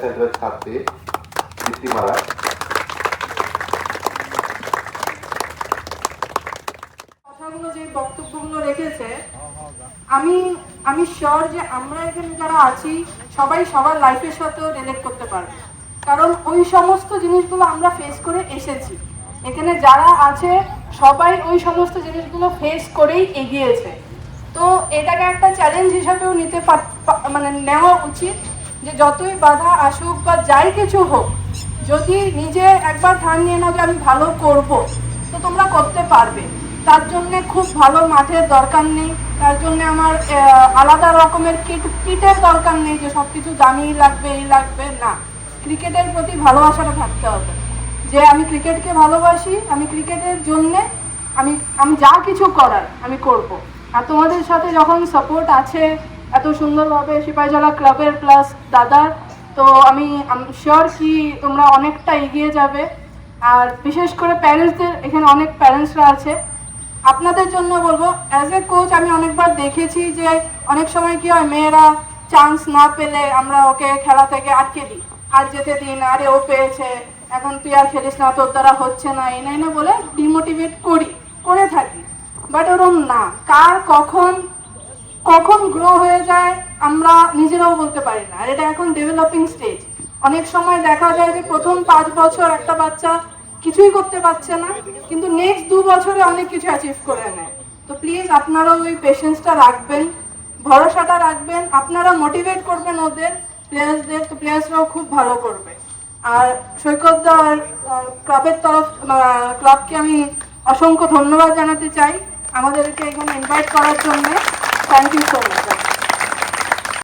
সেন্টারের ছাত্রী দীপ্তিমালা। কথাগুলো যে বক্তব্যগুলো রেখেছে, আমি শিওর যে আমরা এখানে যারা আছি সবাই সবার লাইফের সাথেও রিলেট করতে পারবে, কারণ ওই সমস্ত জিনিসগুলো আমরা ফেস করে এসেছি। এখানে যারা আছে সবাই ওই সমস্ত জিনিসগুলো ফেস করেই এগিয়েছে। তো এটাকে একটা চ্যালেঞ্জ হিসাবেও নিতে মানে নেওয়া উচিত যে যতই বাধা আসুক বা যাই কিছু হোক, যদি নিজে একবার ঠান নিয়ে নাও যে আমি ভালো করব, তো তোমরা করতে পারবে। তার জন্য খুব ভালো মাঠের দরকার নেই, তার জন্য আমার আলাদা রকমের কিটের দরকার নেই যে সব কিছু দামিই লাগবে এই লাগবে না। ক্রিকেটের প্রতি ভালোবাসাটা থাকতে হবে, যে আমি ক্রিকেটকে ভালোবাসি, আমি ক্রিকেটের জন্যে আমি যা কিছু করার আমি করব। আর তোমাদের সাথে যখন সাপোর্ট আছে এত সুন্দরভাবে সিপাহীজলা ক্লাবের প্লাস দাদার, তো আমি শিওর কি তোমরা অনেকটা এগিয়ে যাবে। আর বিশেষ করে প্যারেন্টসদের, এখানে অনেক প্যারেন্টসরা আছে, আপনাদের জন্য বলবো অ্যাজ এ কোচ আমি অনেকবার দেখেছি যে অনেক সময় কি হয়, মেয়েরা চান্স না পেলে আমরা ওকে খেলা থেকে আটকে দিই, আর যেতে দিই না, আরে ও পেয়েছে এখন তুই আর খেলিস না, তোর দ্বারা হচ্ছে না, এই না বলে ডিমোটিভেট করে থাকি। বাট ওরম না, কার কখন গ্রো হয়ে যায় আমরা নিজেরাও বলতে পারি না। আর এটা এখন ডেভেলপিং স্টেজ। অনেক সময় দেখা যায় যে প্রথম 5 বছর একটা বাচ্চা কিছুই করতে পারছে না, কিন্তু নেক্সট 2 বছরে অনেক কিছু অ্যাচিভ করে নেয়। তো প্লিজ আপনারা ওই পেশেন্সটা রাখবেন, ভরসাটা রাখবেন, আপনারা মোটিভেট করবেন ওদের প্লেয়ার্সদের, তো প্লেয়ার্সরাও খুব ভালো করবে। আর সৈকতদা ক্লাবের ক্লাবকে আমি অসংখ্য ধন্যবাদ জানাতে চাই আমাদেরকে এখানে ইনভাইট করার জন্য। Thank you so much.